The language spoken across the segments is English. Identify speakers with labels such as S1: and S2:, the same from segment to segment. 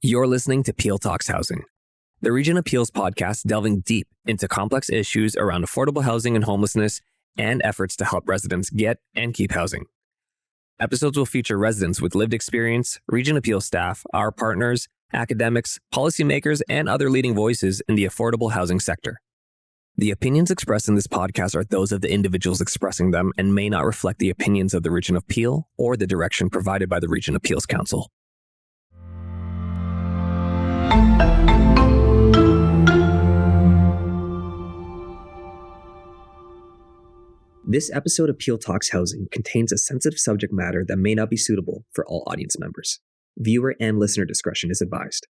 S1: You're listening to Peel Talks Housing, the Region Appeals podcast delving deep into complex issues around affordable housing and homelessness and efforts to help residents get and keep housing. Episodes will feature residents with lived experience, Region Appeals staff, our partners, academics, policymakers, and other leading voices in the affordable housing sector. The opinions expressed in this podcast are those of the individuals expressing them and may not reflect the opinions of the Region of Peel or the direction provided by the Region Appeals Council. This episode of Peel Talks Housing contains a sensitive subject matter that may not be suitable for all audience members. Viewer and listener discretion is advised.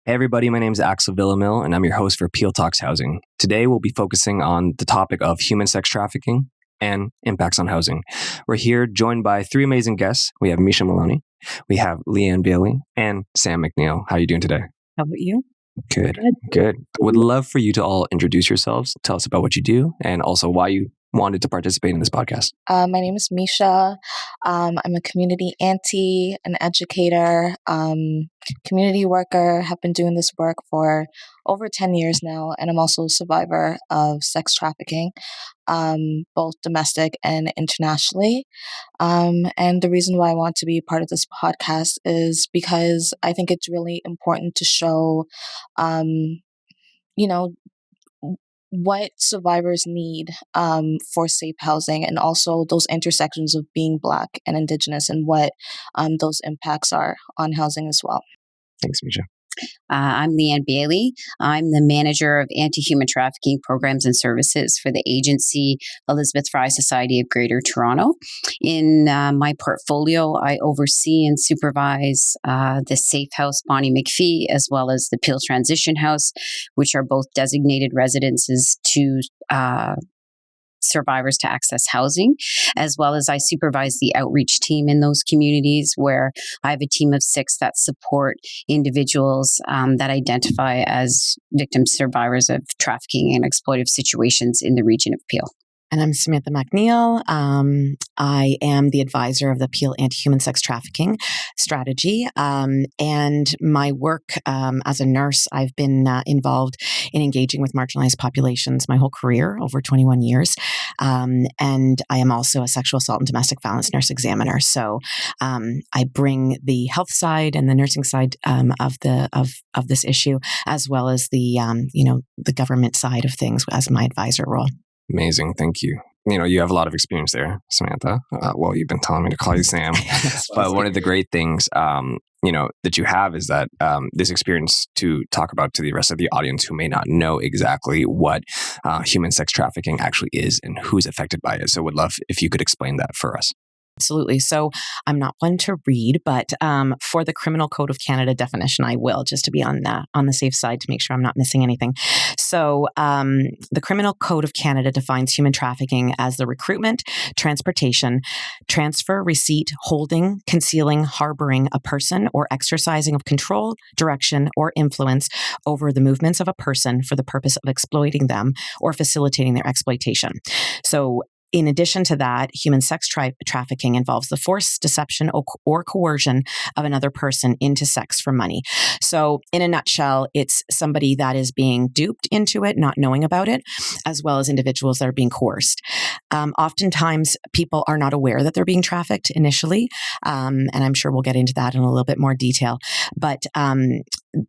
S1: Hey everybody, my name is Axel Villamil and I'm your host for Peel Talks Housing. Today we'll be focusing on the topic of human sex trafficking and impacts on housing. We're here joined by three amazing guests. We have Misha Maloney, we have Leanne Bailey, and Sam McNeil. How are you doing today?
S2: How about you?
S1: Good. Would love for you to all introduce yourselves, tell us about what you do, and also why you wanted to participate in this podcast.
S3: My name is Misha. I'm a community auntie, an educator, community worker, have been doing this work for over 10 years now, and I'm also a survivor of sex trafficking, both domestic and internationally. And the reason why I want to be part of this podcast is because I think it's really important to show, what survivors need for safe housing, and also those intersections of being Black and Indigenous and what those impacts are on housing as well.
S1: Thanks, Misha.
S2: I'm Leanne Bailey. I'm the manager of anti-human trafficking programs and services for the agency Elizabeth Fry Society of Greater Toronto. In my portfolio, I oversee and supervise the Safe House Bonnie McPhee, as well as the Peel Transition House, which are both designated residences to survivors to access housing, as well as I supervise the outreach team in those communities, where I have a team of 6 that support individuals that identify as victims, survivors of trafficking and exploitive situations in the region of Peel.
S4: And I'm Samantha McNeil. I am the advisor of the Peel Anti-Human Sex Trafficking Strategy. And my work as a nurse, I've been involved in engaging with marginalized populations my whole career, over 21 years. And I am also a sexual assault and domestic violence nurse examiner. So I bring the health side and the nursing side of this issue, as well as the government side of things as my advisor role.
S1: Amazing. Thank you. You have a lot of experience there, Samantha. Well, you've been telling me to call you Sam. But one of the great things, that you have is that this experience to talk about to the rest of the audience who may not know exactly what human sex trafficking actually is and who's affected by it. So would love if you could explain that for us.
S4: Absolutely. So I'm not one to read, but for the Criminal Code of Canada definition, I will, just to be on the safe side to make sure I'm not missing anything. So the Criminal Code of Canada defines human trafficking as the recruitment, transportation, transfer, receipt, holding, concealing, harboring a person, or exercising of control, direction, or influence over the movements of a person for the purpose of exploiting them or facilitating their exploitation. So in addition to that, human sex trafficking involves the force, deception, or coercion of another person into sex for money. So in a nutshell, it's somebody that is being duped into it, not knowing about it, as well as individuals that are being coerced. Oftentimes, people are not aware that they're being trafficked initially, and I'm sure we'll get into that in a little bit more detail. But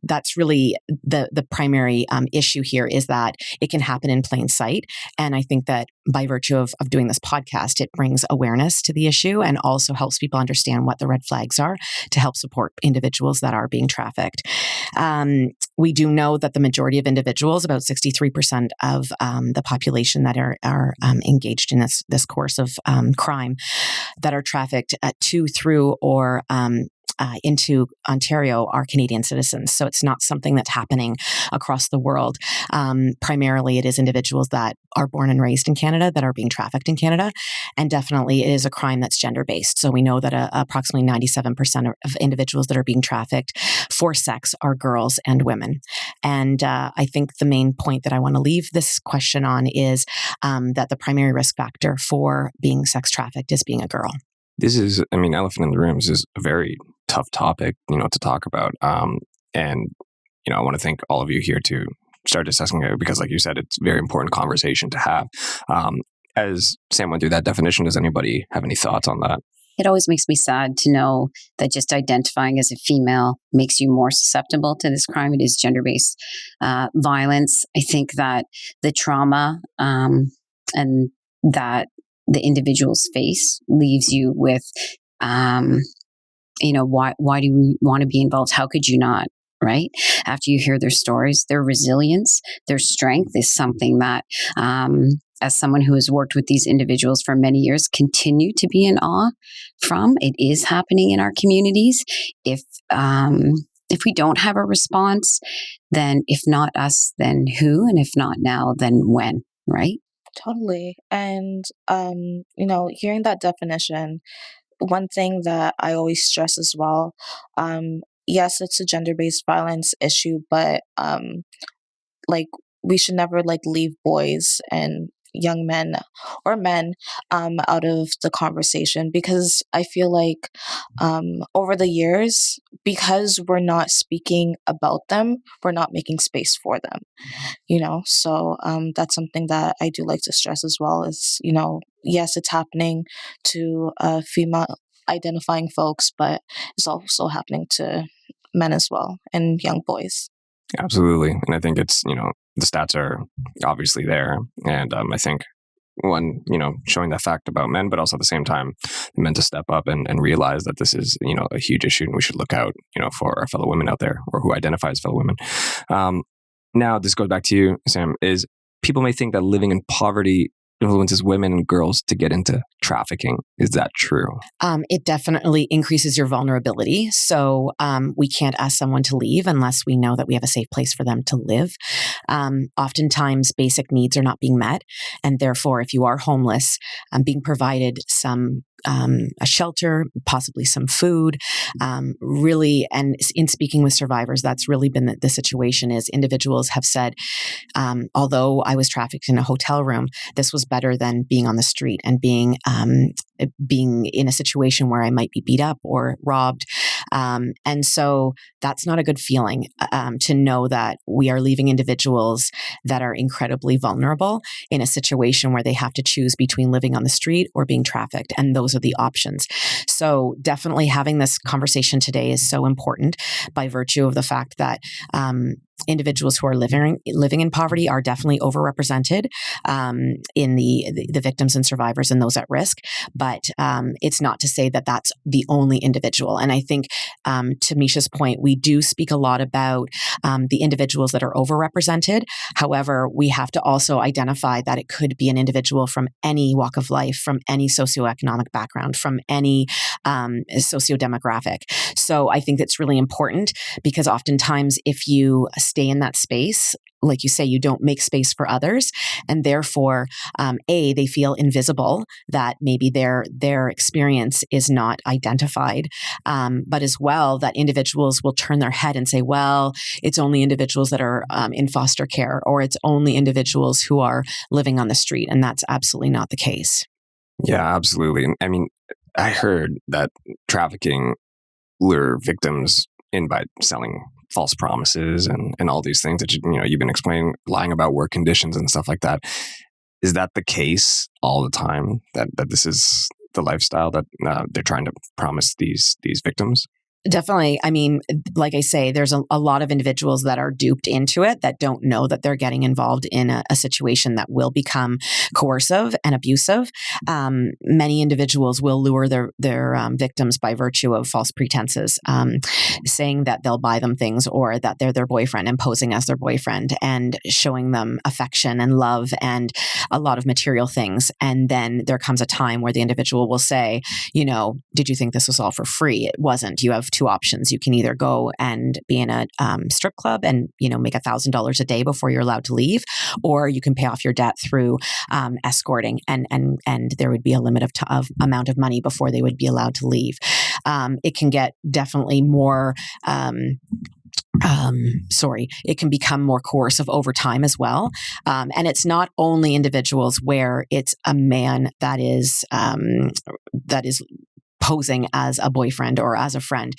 S4: that's really the primary issue here, is that it can happen in plain sight. And I think that by virtue of doing this podcast, it brings awareness to the issue and also helps people understand what the red flags are to help support individuals that are being trafficked. We do know that the majority of individuals, about 63% of the population that are engaged in this course of crime, that are trafficked to, through, or into Ontario are Canadian citizens. So it's not something that's happening across the world. Primarily, it is individuals that are born and raised in Canada that are being trafficked in Canada. And definitely it is a crime that's gender-based. So we know that approximately 97% of individuals that are being trafficked for sex are girls and women. And I think the main point that I want to leave this question on is that the primary risk factor for being sex trafficked is being a girl.
S5: This is, I mean, elephant in the room. This is a very tough topic, to talk about. And, I want to thank all of you here to start discussing it because, like you said, it's a very important conversation to have. As Sam went through that definition, does anybody have any thoughts on that?
S2: It always makes me sad to know that just identifying as a female makes you more susceptible to this crime. It is gender-based violence. I think that the trauma and that the individual's face leaves you with, why do we want to be involved? How could you not? Right? After you hear their stories, their resilience, their strength is something that, as someone who has worked with these individuals for many years, continue to be in awe from. It is happening in our communities. If we don't have a response, then if not us, then who? And if not now, then when? Right?
S3: Totally. And, hearing that definition, one thing that I always stress as well, yes, it's a gender-based violence issue, but like we should never leave boys and young men or men out of the conversation, because I feel like over the years, because we're not speaking about them, we're not making space for them. So that's something that I do like to stress as well, is yes, it's happening to female identifying folks, but it's also happening to men as well and young boys.
S5: Absolutely. And I think it's, the stats are obviously there. And I think one, showing that fact about men, but also at the same time, men to step up and realize that this is, a huge issue and we should look out, for our fellow women out there or who identify as fellow women. Now, this goes back to you, Sam, is people may think that living in poverty influences women and girls to get into trafficking. Is that true?
S4: It definitely increases your vulnerability. So we can't ask someone to leave unless we know that we have a safe place for them to live. Oftentimes, basic needs are not being met. And therefore, if you are homeless, being provided a shelter, possibly some food, really, and in speaking with survivors, that's really been the situation. Is individuals have said, although I was trafficked in a hotel room, this was better than being on the street and being in a situation where I might be beat up or robbed. And so that's not a good feeling, to know that we are leaving individuals that are incredibly vulnerable in a situation where they have to choose between living on the street or being trafficked. And those are the options. So definitely having this conversation today is so important by virtue of the fact that individuals who are living in poverty are definitely overrepresented in the victims and survivors and those at risk. But it's not to say that that's the only individual. And I think, to Misha's point, we do speak a lot about the individuals that are overrepresented. However, we have to also identify that it could be an individual from any walk of life, from any socioeconomic background, from any sociodemographic. So I think that's really important, because oftentimes if you stay in that space, like you say, you don't make space for others. And therefore, they feel invisible, that maybe their experience is not identified. But as well, that individuals will turn their head and say, well, it's only individuals that are in foster care, or it's only individuals who are living on the street. And that's absolutely not the case.
S5: Yeah, absolutely. I mean, I heard that trafficking lure victims in by selling false promises and all these things that you've been explaining, lying about work conditions and stuff like that. Is that the case all the time, that this is the lifestyle that they're trying to promise these victims?
S4: Definitely. I mean, like I say, there's a lot of individuals that are duped into it, that don't know that they're getting involved in a situation that will become coercive and abusive. Many individuals will lure their victims by virtue of false pretenses, saying that they'll buy them things, or that they're their boyfriend, and posing as their boyfriend and showing them affection and love and a lot of material things. And then there comes a time where the individual will say, did you think this was all for free? It wasn't. You have two options. You can either go and be in a strip club and make $1,000 a day before you're allowed to leave, or you can pay off your debt through escorting, and there would be a limit of amount of money before they would be allowed to leave. It can get definitely more. It can become more coercive over time as well. And it's not only individuals where it's a man that is posing as a boyfriend or as a friend.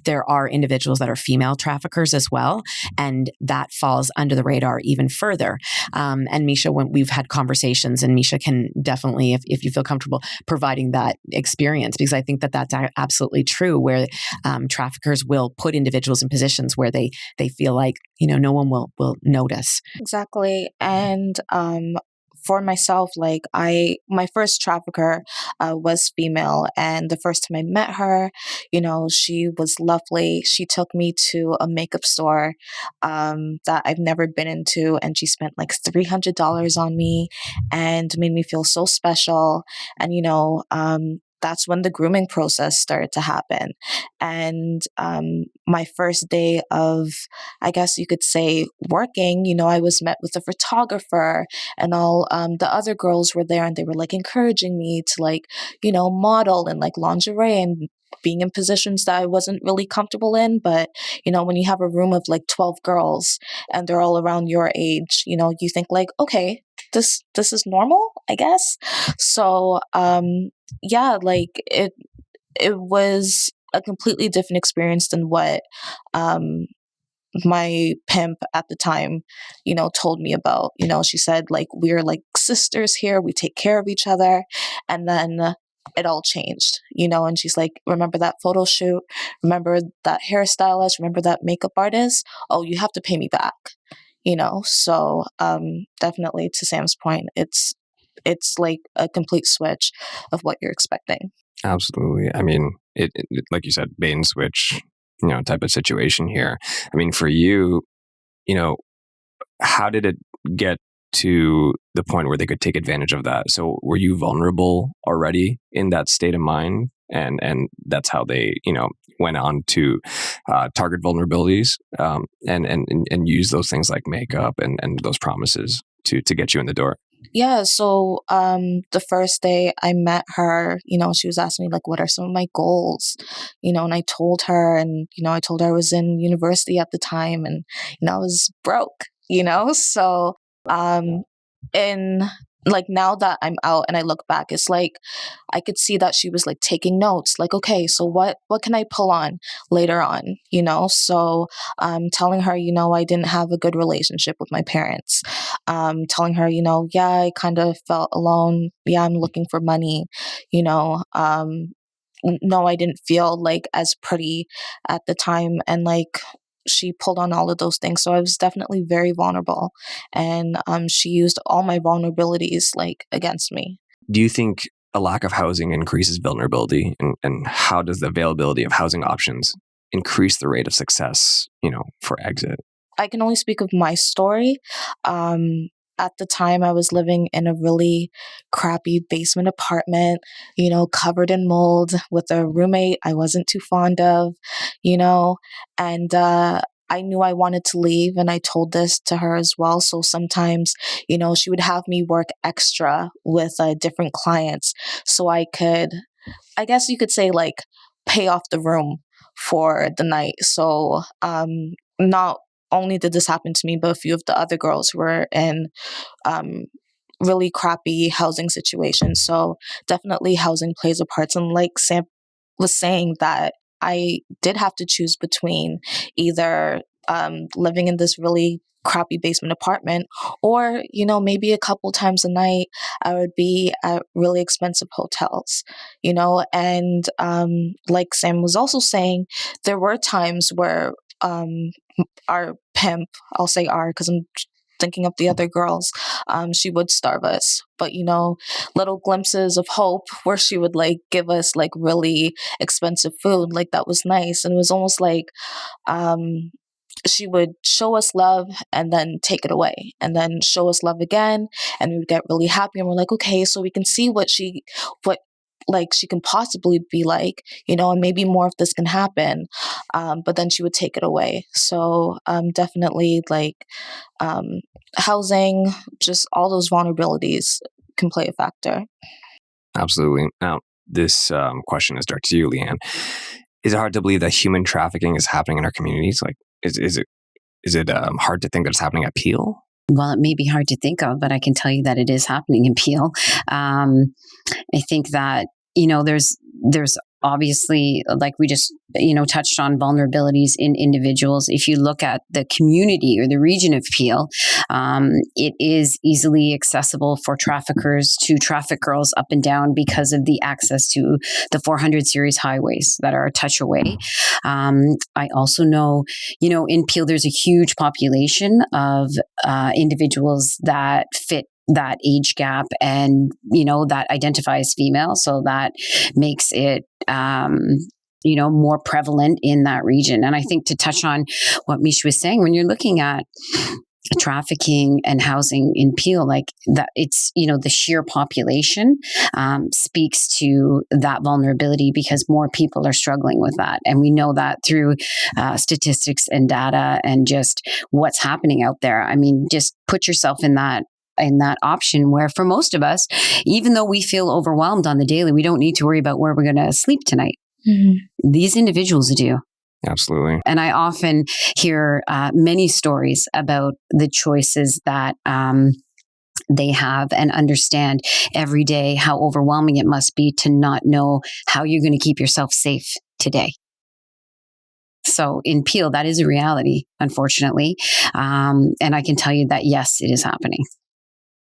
S4: There are individuals that are female traffickers as well, and that falls under the radar even further. And Misha, when we've had conversations, and Misha can definitely, if you feel comfortable, providing that experience, because I think that that's absolutely true, where traffickers will put individuals in positions where they feel like, no one will notice.
S3: Exactly. And for myself, like my first trafficker was female, and the first time I met her, she was lovely. She took me to a makeup store that I've never been into, and she spent like $300 on me and made me feel so special. And that's when the grooming process started to happen. And my first day of, I guess you could say, working, I was met with a photographer, and all the other girls were there, and they were like encouraging me to like, model in like lingerie and being in positions that I wasn't really comfortable in. But, when you have a room of like 12 girls and they're all around your age, you think like, okay, this is normal, I guess. So, yeah, like it was a completely different experience than what my pimp at the time, told me about. She said like, we're like sisters here, we take care of each other. And then it all changed, and she's like, remember that photo shoot? Remember that hairstylist? Remember that makeup artist? Oh, you have to pay me back, So definitely, to Sam's point, it's like a complete switch of what you're expecting.
S5: Absolutely. I mean, it like you said, bait and switch, type of situation here. I mean, for you, how did it get to the point where they could take advantage of that? So were you vulnerable already in that state of mind? And that's how they, went on to target vulnerabilities and use those things like makeup and those promises to get you in the door.
S3: Yeah, so the first day I met her, she was asking me like, what are some of my goals? And I told her, and I told her I was in university at the time, and I was broke, So in like, now that I'm out and I look back, it's like I could see that she was like taking notes, like, okay, so what can I pull on later on, So telling her, I didn't have a good relationship with my parents. Telling her, yeah, I kind of felt alone. Yeah, I'm looking for money, no, I didn't feel like as pretty at the time. And like, she pulled on all of those things. So I was definitely very vulnerable. And she used all my vulnerabilities like against me.
S5: Do you think a lack of housing increases vulnerability? And how does the availability of housing options increase the rate of success, for exit?
S3: I can only speak of my story. At the time, I was living in a really crappy basement apartment, covered in mold, with a roommate I wasn't too fond of, and I knew I wanted to leave, and I told this to her as well. So sometimes, she would have me work extra with different clients so I could, I guess you could say, like, pay off the room for the night. So not only did this happen to me, but a few of the other girls who were in really crappy housing situations. So definitely housing plays a part. And like Sam was saying, that I did have to choose between either living in this really crappy basement apartment, or maybe a couple times a night I would be at really expensive hotels, and like Sam was also saying, there were times where our pimp, I'll say our because I'm thinking of the other girls, she would starve us. But little glimpses of hope where she would like give us like really expensive food, like that was nice. And it was almost like she would show us love and then take it away, and then show us love again, and we would get really happy, and we're like, okay, so we can see what she can possibly be like, and maybe more of this can happen. But then she would take it away. So definitely like housing, just all those vulnerabilities can play a factor.
S5: Absolutely. Now, this question is directed to you, Leanne. Is it hard to believe that human trafficking is happening in our communities? Like, is it hard to think that it's happening at Peel?
S2: Well, it may be hard to think of, but I can tell you that it is happening in Peel. I think that, there's obviously, like we just, touched on vulnerabilities in individuals. If you look at the community or the region of Peel, it is easily accessible for traffickers to traffic girls up and down because of the access to the 400 series highways that are a touch away. I also know, in Peel, there's a huge population of individuals that fit that age gap and, that identify as female. So that makes it, more prevalent in that region. And I think to touch on what Misha was saying, when you're looking at trafficking and housing in Peel, like that, it's, the sheer population speaks to that vulnerability because more people are struggling with that. And we know that through statistics and data and just what's happening out there. I mean, just put yourself in that option where for most of us, even though we feel overwhelmed on the daily, we don't need to worry about where we're going to sleep tonight. Mm-hmm. These individuals do.
S5: Absolutely.
S2: And I often hear many stories about the choices that they have and understand every day how overwhelming it must be to not know how you're going to keep yourself safe today. So in Peel, that is a reality, unfortunately. And I can tell you that, yes, it is happening.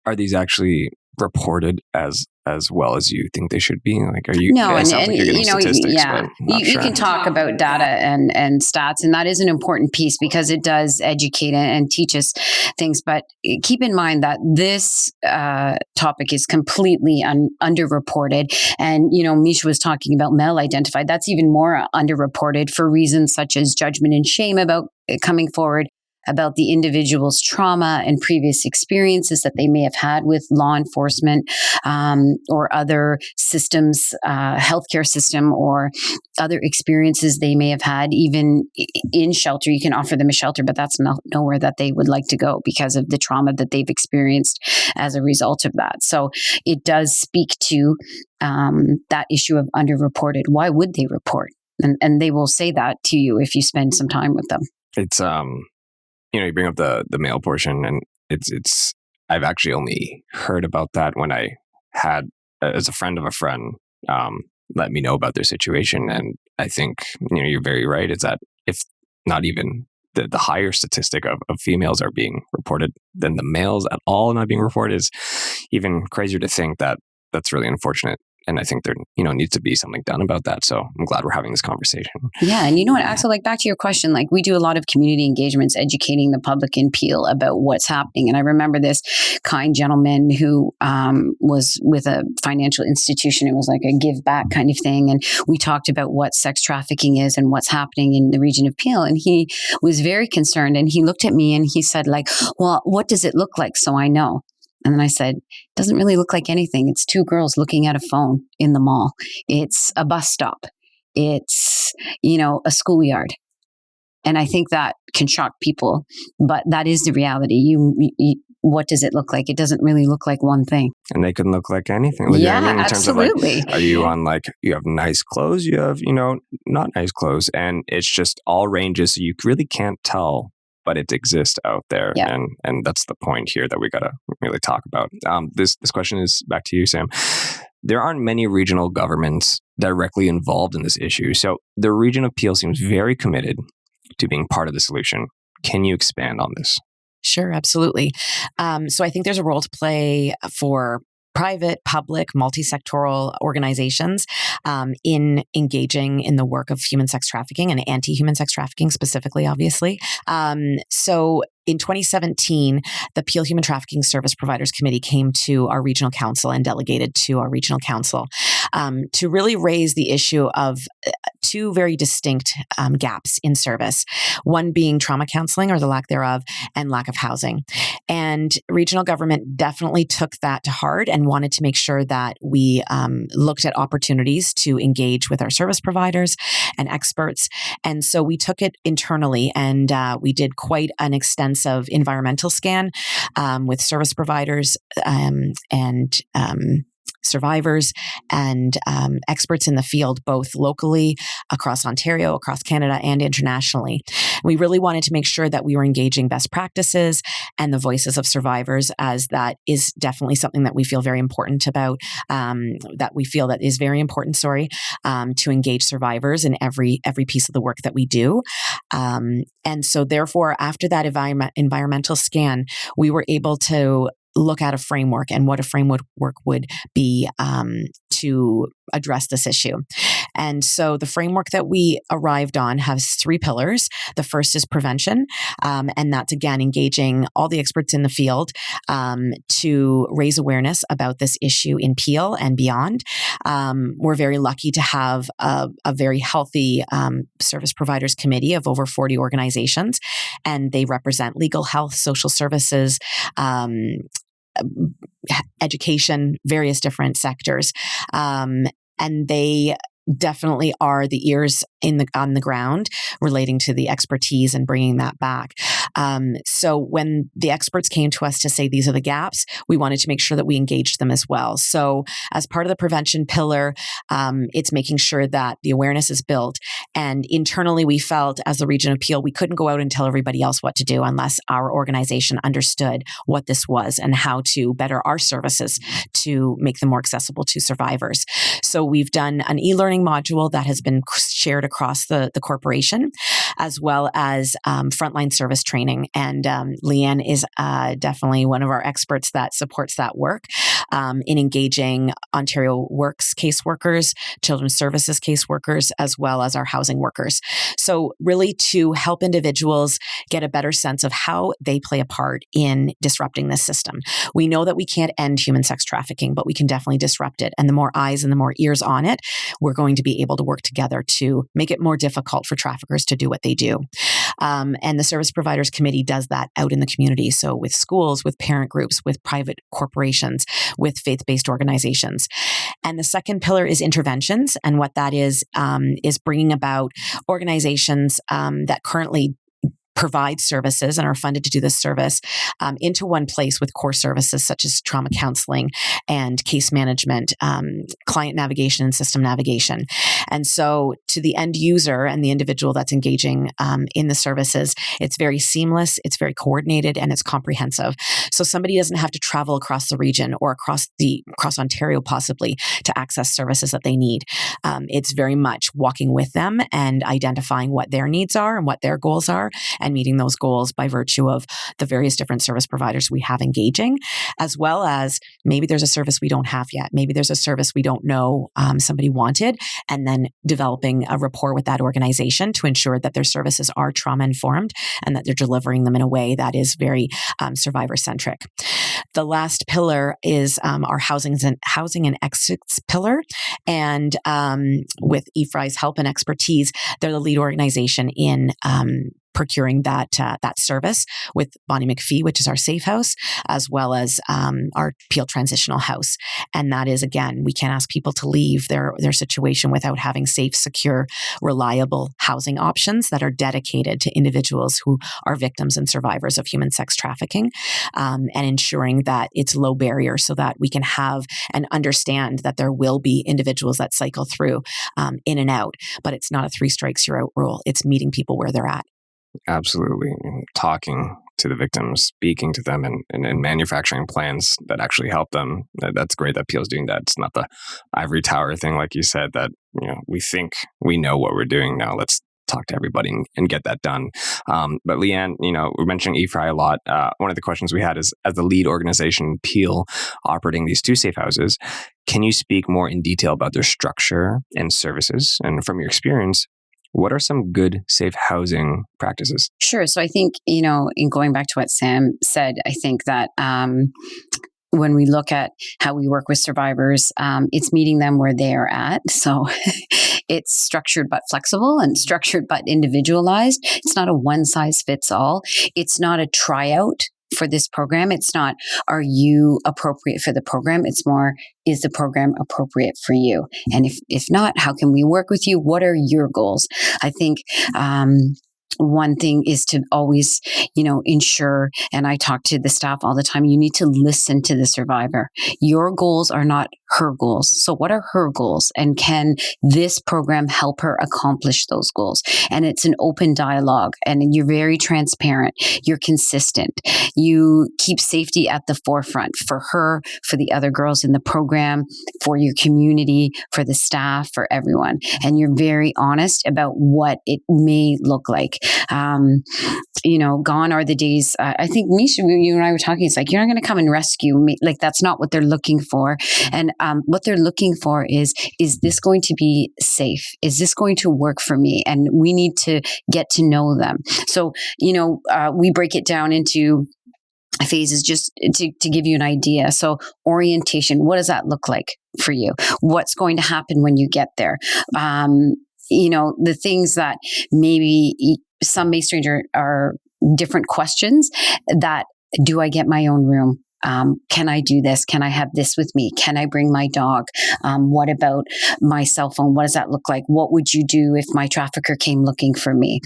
S5: Are these actually reported as well as you think they should be? Like, are you?
S2: No,
S5: it sounds like you're getting statistics,
S2: yeah,
S5: but
S2: you can talk about data and stats, and that is an important piece because it does educate and teach us things. But keep in mind that this topic is completely underreported, and Misha was talking about male identified. That's even more underreported for reasons such as judgment and shame about coming forward, about the individual's trauma and previous experiences that they may have had with law enforcement or other systems, healthcare system, or other experiences they may have had. Even in shelter, you can offer them a shelter, but that's nowhere that they would like to go because of the trauma that they've experienced as a result of that. So it does speak to that issue of underreported. Why would they report? And they will say that to you if you spend some time with them.
S5: It's you bring up the male portion, and it's I've actually only heard about that when I had, as a friend of a friend, let me know about their situation. And I think, you're very right, is that if not even the higher statistic of females are being reported than the males at all not being reported is even crazier to think that. That's really unfortunate. And I think there, needs to be something done about that. So I'm glad we're having this conversation.
S2: Yeah. And you know what, Axel, like back to your question, like we do a lot of community engagements, educating the public in Peel about what's happening. And I remember this kind gentleman who was with a financial institution. It was like a give back kind of thing. And we talked about what sex trafficking is and what's happening in the region of Peel. And he was very concerned. And he looked at me and he said, like, well, what does it look like so I know? And then I said, it doesn't really look like anything. It's two girls looking at a phone in the mall. It's a bus stop. It's, a schoolyard. And I think that can shock people, but that is the reality. You what does it look like? It doesn't really look like one thing.
S5: And they can look like anything.
S2: Yeah,
S5: in
S2: absolutely.
S5: Terms of are you on you have nice clothes, you have, not nice clothes. And it's just all ranges. So you really can't tell, but it exists out there.
S2: Yeah.
S5: And that's the point here that we got to really talk about. This question is back to you, Sam. There aren't many regional governments directly involved in this issue. So the region of Peel seems very committed to being part of the solution. Can you expand on this?
S4: Sure, absolutely. So I think there's a role to play for private, public, multi-sectoral organizations in engaging in the work of human sex trafficking and anti-human sex trafficking specifically, obviously. So in 2017, the Peel Human Trafficking Service Providers Committee came to our regional council and delegated to our regional council to really raise the issue of two very distinct gaps in service, one being trauma counseling or the lack thereof, and lack of housing. And regional government definitely took that to heart and wanted to make sure that we looked at opportunities to engage with our service providers and experts. And so we took it internally and we did quite an extensive environmental scan with service providers and survivors and experts in the field, both locally across Ontario, across Canada, and internationally. We really wanted to make sure that we were engaging best practices and the voices of survivors, as that is definitely something that we feel very important about, to engage survivors in every piece of the work that we do. And so therefore, after that environmental scan, we were able to look at a framework and what a framework would be to address this issue. And so the framework that we arrived on has 3 pillars. The first is prevention, and that's, again, engaging all the experts in the field to raise awareness about this issue in Peel and beyond. We're very lucky to have a very healthy service providers committee of over 40 organizations, and they represent legal health, social services, education, various different sectors. And they definitely are the ears on the ground relating to the expertise and bringing that back. So when the experts came to us to say these are the gaps, we wanted to make sure that we engaged them as well. So as part of the prevention pillar, it's making sure that the awareness is built. And internally, we felt as the Region of Peel, we couldn't go out and tell everybody else what to do unless our organization understood what this was and how to better our services to make them more accessible to survivors. So we've done an e-learning module that has been shared across the corporation, as well as frontline service training. And Leanne is definitely one of our experts that supports that work in engaging Ontario Works caseworkers, Children's Services caseworkers, as well as our housing workers. So really to help individuals get a better sense of how they play a part in disrupting this system. We know that we can't end human sex trafficking, but we can definitely disrupt it. And the more eyes and the more ears on it, we're going to be able to work together to make it more difficult for traffickers to do what they do. And the Service Providers Committee does that out in the community. So with schools, with parent groups, with private corporations, with faith-based organizations. And the second pillar is interventions. And what that is bringing about organizations that currently provide services and are funded to do this service into one place with core services such as trauma counseling and case management, client navigation and system navigation. And so to the end user and the individual that's engaging in the services, it's very seamless, it's very coordinated, and it's comprehensive. So somebody doesn't have to travel across the region or across Ontario possibly to access services that they need. It's very much walking with them and identifying what their needs are and what their goals are, and meeting those goals by virtue of the various different service providers we have engaging, as well as maybe there's a service we don't have yet. Maybe there's a service we don't know somebody wanted, and then developing a rapport with that organization to ensure that their services are trauma-informed and that they're delivering them in a way that is very survivor-centric. The last pillar is our housing and exits pillar. And with EFRI's help and expertise, they're the lead organization in procuring that service with Bonnie McPhee, which is our safe house, as well as our Peel Transitional House. And that is, again, we can't ask people to leave their situation without having safe, secure, reliable housing options that are dedicated to individuals who are victims and survivors of human sex trafficking, and ensuring that it's low barrier so that we can have and understand that there will be individuals that cycle through in and out. But it's not a 3 strikes you're out rule. It's meeting people where they're at.
S5: Absolutely. And talking to the victims, speaking to them, and manufacturing plans that actually help them. That's great that Peel's doing that. It's not the ivory tower thing, like you said, that we think we know what we're doing. Now let's talk to everybody and get that done. But Leanne, we're mentioning EFRI a lot. One of the questions we had is, as the lead organization, Peel, operating these 2 safe houses, can you speak more in detail about their structure and services? And from your experience, what are some good safe housing practices?
S2: Sure. So I think, in going back to what Sam said, I think that when we look at how we work with survivors, it's meeting them where they are at. So it's structured but flexible and structured but individualized. It's not a one size fits all. It's not a tryout for this program. It's not, are you appropriate for the program? It's more, is the program appropriate for you? And if not, how can we work with you? What are your goals? I think one thing is to always, ensure, and I talk to the staff all the time, you need to listen to the survivor. Your goals are not her goals. So what are her goals? And can this program help her accomplish those goals? And it's an open dialogue, and you're very transparent. You're consistent. You keep safety at the forefront for her, for the other girls in the program, for your community, for the staff, for everyone. And you're very honest about what it may look like. Gone are the days. I think, Misha, you and I were talking, it's like, you're not going to come and rescue me. Like, that's not what they're looking for. And what they're looking for is this going to be safe? Is this going to work for me? And we need to get to know them. So, we break it down into phases just to give you an idea. So orientation, what does that look like for you? What's going to happen when you get there? The things that maybe some may stranger are different questions that, do I get my own room? Can I do this? Can I have this with me? Can I bring my dog? What about my cell phone? What does that look like? What would you do if my trafficker came looking for me?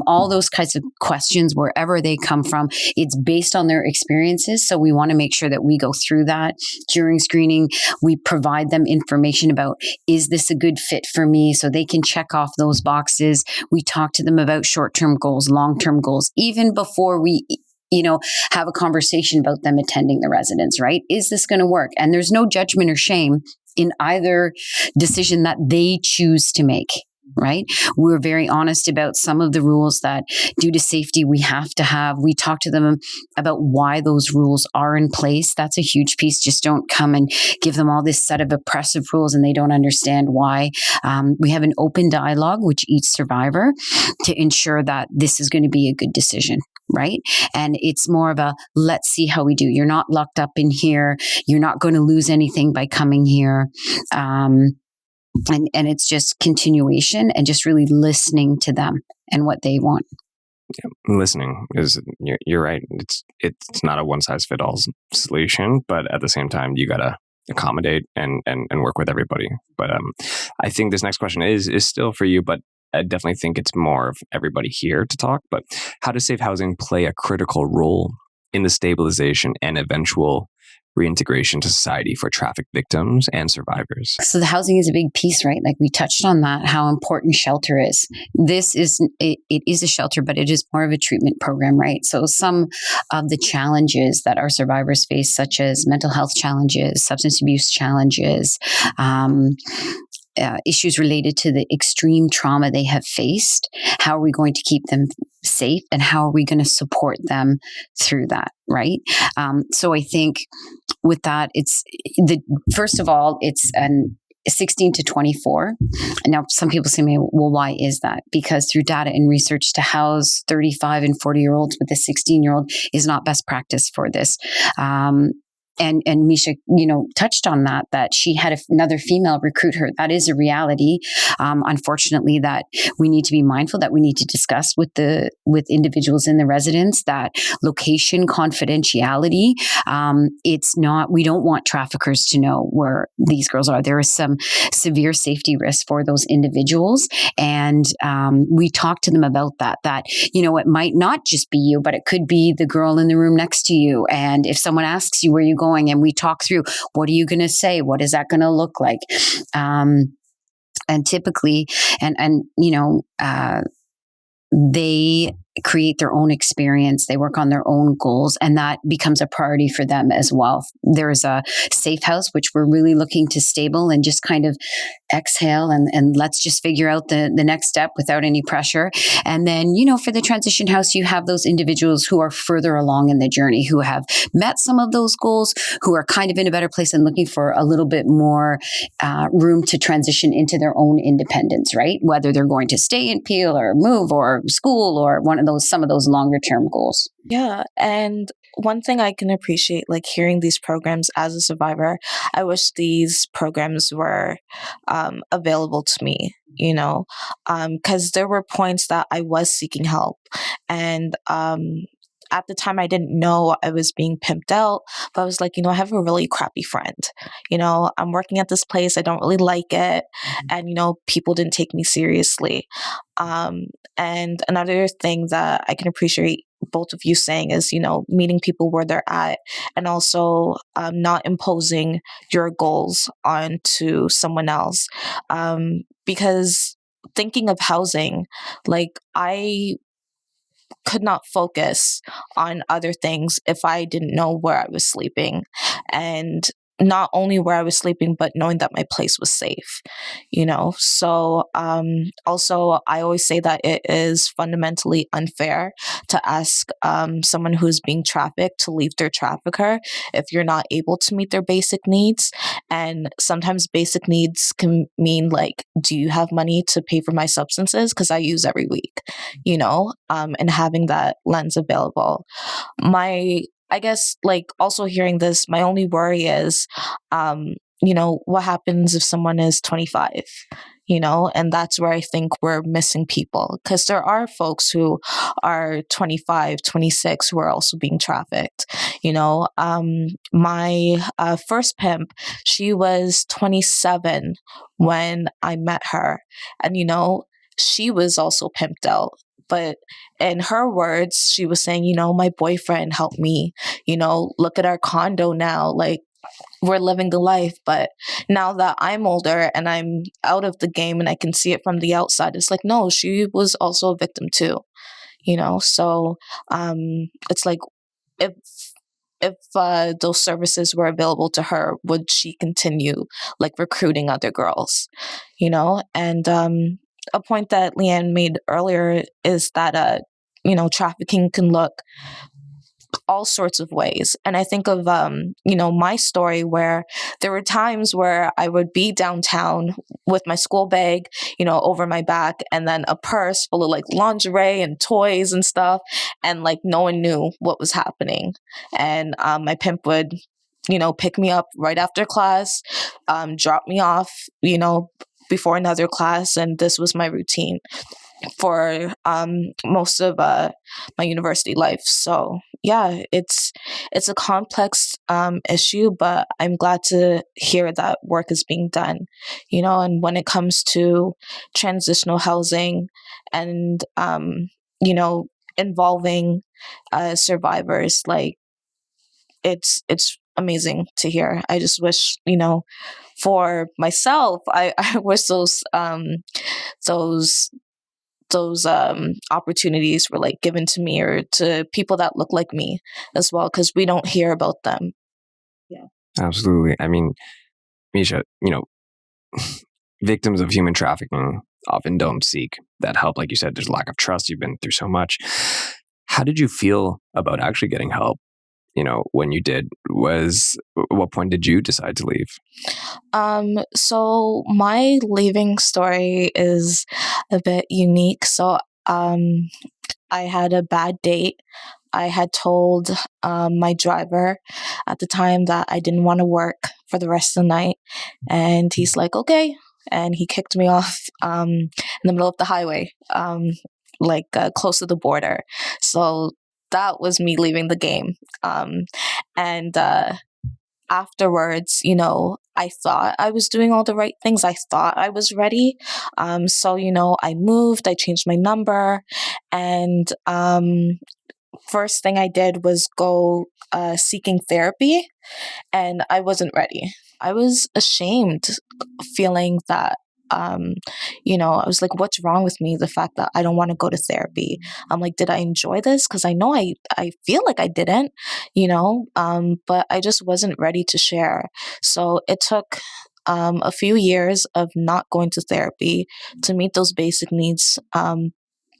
S2: All those kinds of questions, wherever they come from, it's based on their experiences. So we want to make sure that we go through that during screening. We provide them information about, is this a good fit for me? So they can check off those boxes. We talk to them about short-term goals, long-term goals, even before we have a conversation about them attending the residence, right? Is this going to work? And there's no judgment or shame in either decision that they choose to make, right? We're very honest about some of the rules that, due to safety, we have to have. We talk to them about why those rules are in place. That's a huge piece. Just don't come and give them all this set of oppressive rules and they don't understand why. We have an open dialogue with each survivor to ensure that this is going to be a good decision. Right. And it's more of a, let's see how we do. You're not locked up in here. You're not going to lose anything by coming here. And it's just continuation and just really listening to them and what they want.
S5: Yeah, listening is, you're right. It's not a one size fits all solution, but at the same time, you got to accommodate and work with everybody. But I think this next question is still for you, but I definitely think it's more of everybody here to talk. But how does safe housing play a critical role in the stabilization and eventual reintegration to society for traffic victims and survivors?
S2: So the housing is a big piece, right? Like we touched on that, how important shelter is. It is a shelter, but it is more of a treatment program, right? So some of the challenges that our survivors face, such as mental health challenges, substance abuse challenges, issues related to the extreme trauma they have faced. How are we going to keep them safe, and how are we going to support them through that? Right. So I think with that, first of all, it's an 16 to 24. Now, some people say, well, why is that? Because through data and research, to house 35 and 40-year-olds with a 16-year-old is not best practice for this. And Misha, touched on that she had another female recruit her. That is a reality. Unfortunately, that we need to be mindful, that we need to discuss with individuals in the residence, that location confidentiality. We don't want traffickers to know where these girls are. There is some severe safety risks for those individuals. And we talk to them about that, it might not just be you, but it could be the girl in the room next to you. And if someone asks you where you going, and we talk through, what are you going to say? What is that going to look like? And typically, they create their own experience. They work on their own goals, and that becomes a priority for them as well. There's a safe house, which we're really looking to stable and just kind of exhale and let's just figure out the next step without any pressure. And then, for the transition house, you have those individuals who are further along in the journey, who have met some of those goals, who are kind of in a better place and looking for a little bit more room to transition into their own independence, right? Whether they're going to stay in Peel or move or school or some of those longer term goals.
S3: Yeah. And one thing I can appreciate, like hearing these programs as a survivor, I wish these programs were available to me, because there were points that I was seeking help. And at the time I didn't know I was being pimped out, but I was like, I have a really crappy friend. I'm working at this place. I don't really like it. And, people didn't take me seriously. And another thing that I can appreciate both of you saying is, meeting people where they're at, and also not imposing your goals onto someone else. Because thinking of housing, like I could not focus on other things if I didn't know where I was sleeping. And not only where I was sleeping, but knowing that my place was safe, So also, I always say that it is fundamentally unfair to ask someone who's being trafficked to leave their trafficker if you're not able to meet their basic needs. And sometimes basic needs can mean like, do you have money to pay for my substances? Because I use every week, and having that lens available. I guess, like, also hearing this, my only worry is, what happens if someone is 25, and that's where I think we're missing people, because there are folks who are 25, 26 who are also being trafficked. My first pimp, she was 27 when I met her, and, she was also pimped out. But in her words, she was saying, my boyfriend helped me, look at our condo now, like we're living the life. But now that I'm older and I'm out of the game and I can see it from the outside, it's like, no, she was also a victim too, So it's like, if those services were available to her, would she continue like recruiting other girls, And a point that Leanne made earlier is that, trafficking can look all sorts of ways. And I think of, my story where there were times where I would be downtown with my school bag, over my back, and then a purse full of like lingerie and toys and stuff. And like no one knew what was happening. And my pimp would, pick me up right after class, drop me off, before another class. And this was my routine for most of my university life. So yeah, it's a complex issue, but I'm glad to hear that work is being done. And when it comes to transitional housing and involving survivors, like it's amazing to hear. I just wish, for myself, I wish those opportunities were like given to me or to people that look like me as well, because we don't hear about them.
S5: Yeah, absolutely. I mean, Misha, victims of human trafficking often don't seek that help. Like you said, there's a lack of trust. You've been through so much. How did you feel about actually getting help? When you did, what point did you decide to leave?
S3: So my leaving story is a bit unique. So, I had a bad date. I had told my driver at the time that I didn't want to work for the rest of the night. And he's like, okay. And he kicked me off in the middle of the highway, close to the border. So that was me leaving the game. And afterwards, I thought I was doing all the right things. I thought I was ready. So, I moved, I changed my number, and first thing I did was go seeking therapy, and I wasn't ready. I was ashamed, feeling that, I was like, what's wrong with me? The fact that I don't want to go to therapy. I'm like, did I enjoy this? Because I know I feel like I didn't, but I just wasn't ready to share. So it took a few years of not going to therapy to meet those basic needs,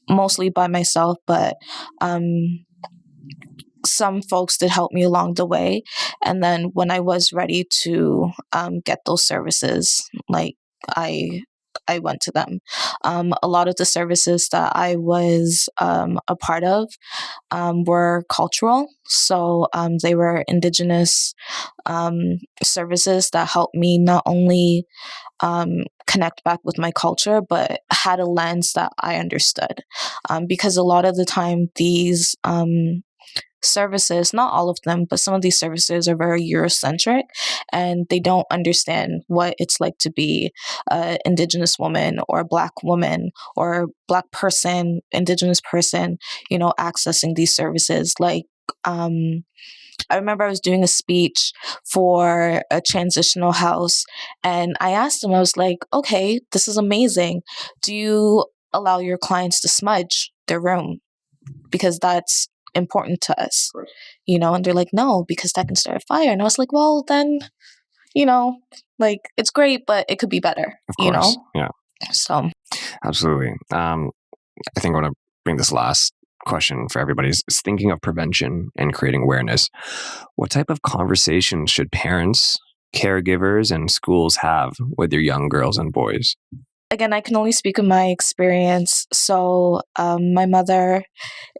S3: mostly by myself, but some folks did help me along the way. And then when I was ready to get those services, like I went to them. A lot of the services that I was a part of were cultural. So they were Indigenous services that helped me not only connect back with my culture, but had a lens that I understood. Because a lot of the time, these services, not all of them, but some of these services are very Eurocentric, and they don't understand what it's like to be an Indigenous woman or a Black woman or Black person, Indigenous person, accessing these services. Like, I remember I was doing a speech for a transitional house, and I asked them, I was like, okay, this is amazing. Do you allow your clients to smudge their room? Because that's important to us, and they're like, no, because that can start a fire. And I was like, well, then, it's great, but it could be better,
S5: Of course. Yeah.
S3: So.
S5: Absolutely. I think I want to bring this last question for everybody is thinking of prevention and creating awareness. What type of conversations should parents, caregivers, and schools have with their young girls and boys?
S3: Again, I can only speak of my experience. So my mother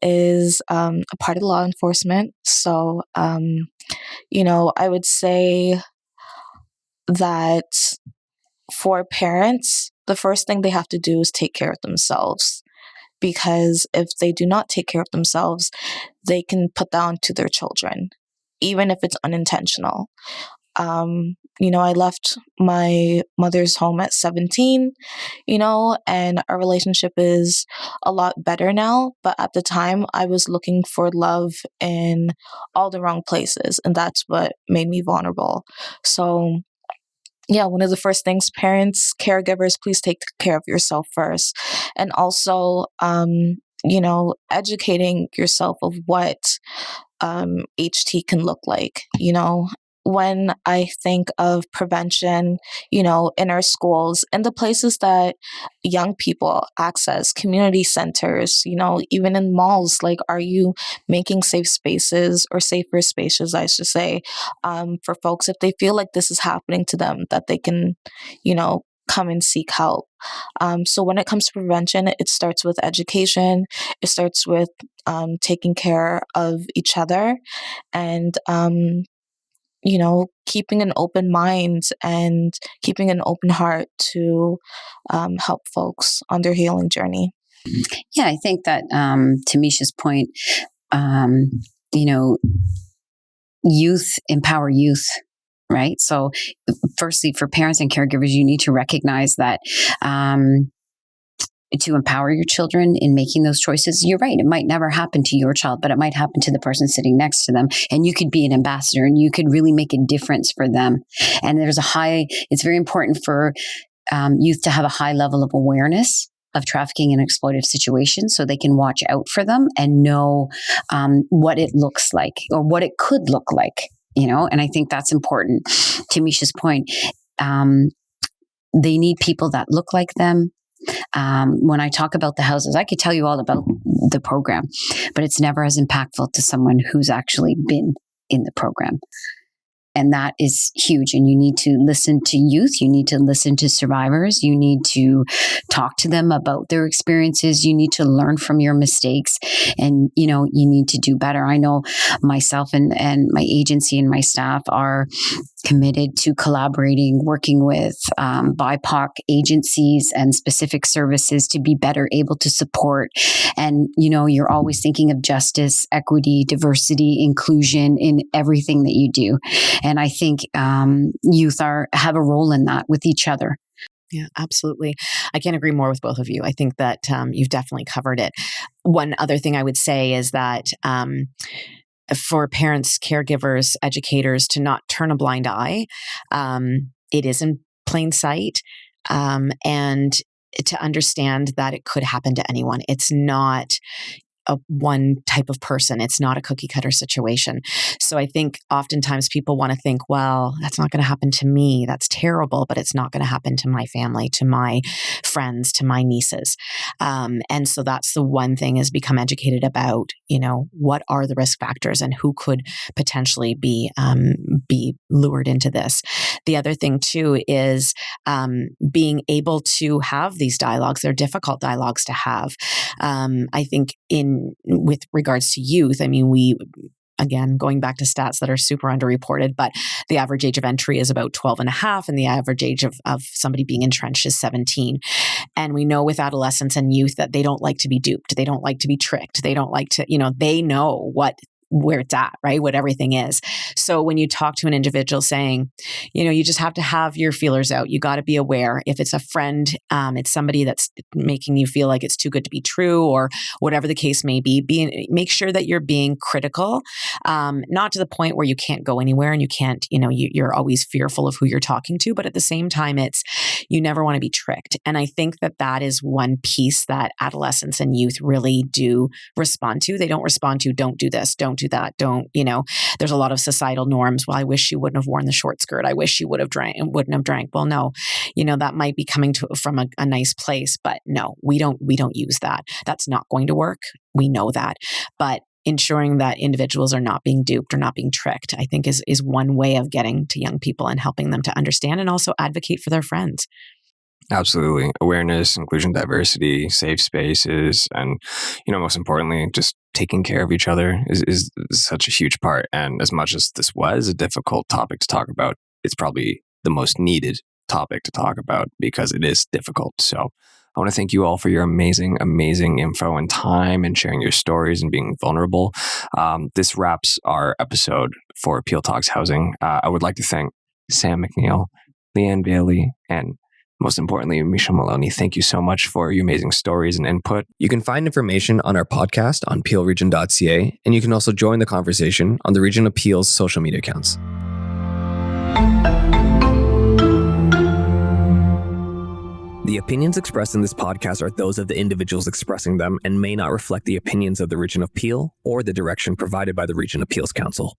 S3: is a part of law enforcement. So, I would say that for parents, the first thing they have to do is take care of themselves. Because if they do not take care of themselves, they can put that onto their children, even if it's unintentional. I left my mother's home at 17, and our relationship is a lot better now. But at the time, I was looking for love in all the wrong places, and that's what made me vulnerable. So, yeah, one of the first things, parents, caregivers, please take care of yourself first. And also, educating yourself of what HT can look like. When I think of prevention, in our schools and the places that young people access, community centers, even in malls, like, are you making safe spaces or safer spaces, I should say, for folks if they feel like this is happening to them, that they can, come and seek help. So when it comes to prevention, it starts with education. It starts with taking care of each other and, keeping an open mind and keeping an open heart to help folks on their healing journey.
S2: Yeah, I think that to Misha's point, youth empower youth. Right. So firstly, for parents and caregivers, you need to recognize that to empower your children in making those choices. You're right. It might never happen to your child, but it might happen to the person sitting next to them. And you could be an ambassador and you could really make a difference for them. And it's very important for youth to have a high level of awareness of trafficking and exploitive situations so they can watch out for them and know what it looks like or what it could look like. And I think that's important. To Misha's point, they need people that look like them. When I talk about the houses, I could tell you all about the program, but it's never as impactful to someone who's actually been in the program. And that is huge. And you need to listen to youth. You need to listen to survivors. You need to talk to them about their experiences. You need to learn from your mistakes. And, you need to do better. I know myself and my agency and my staff are committed to collaborating, working with BIPOC agencies and specific services to be better able to support. And, you're always thinking of justice, equity, diversity, inclusion in everything that you do. And I think youth have a role in that with each other.
S4: Yeah, absolutely. I can't agree more with both of you. I think that you've definitely covered it. One other thing I would say is that for parents, caregivers, educators to not turn a blind eye, it is in plain sight, and to understand that it could happen to anyone. It's not a one type of person. It's not a cookie cutter situation. So I think oftentimes people want to think, well, that's not going to happen to me. That's terrible, but it's not going to happen to my family, to my friends, to my nieces. And so that's the one thing, is become educated about, what are the risk factors and who could potentially be lured into this. The other thing too is being able to have these dialogues. They're difficult dialogues to have. I think with regards to youth, again, going back to stats that are super underreported, but the average age of entry is about 12 and a half, and the average age of somebody being entrenched is 17. And we know with adolescents and youth that they don't like to be duped. They don't like to be tricked. They don't like to, they know what where it's at, right? What everything is. So when you talk to an individual saying, you just have to have your feelers out. You got to be aware. If it's a friend, it's somebody that's making you feel like it's too good to be true, or whatever the case may be, make sure that you're being critical, not to the point where you can't go anywhere and you can't, you're always fearful of who you're talking to. But at the same time, you never want to be tricked. And I think that is one piece that adolescents and youth really do respond to. They don't respond to, don't do this, don't do that, don't, there's a lot of societal norms. Well, I wish she wouldn't have worn the short skirt. I wish she wouldn't have drank. Well, no, that might be coming from a nice place, but no, we don't use that. That's not going to work. We know that. But ensuring that individuals are not being duped or not being tricked, I think is one way of getting to young people and helping them to understand and also advocate for their friends.
S5: Absolutely. Awareness, inclusion, diversity, safe spaces, and, most importantly, just taking care of each other is such a huge part. And as much as this was a difficult topic to talk about, it's probably the most needed topic to talk about because it is difficult. So I want to thank you all for your amazing, amazing info and time and sharing your stories and being vulnerable. This wraps our episode for Peel Talks Housing. I would like to thank Sam McNeil, Leanne Bailey, and most importantly, Michelle Maloney. Thank you so much for your amazing stories and input.
S1: You can find information on our podcast on peelregion.ca, and you can also join the conversation on the Region of Peel's social media accounts. The opinions expressed in this podcast are those of the individuals expressing them and may not reflect the opinions of the Region of Peel or the direction provided by the Region Appeals Council.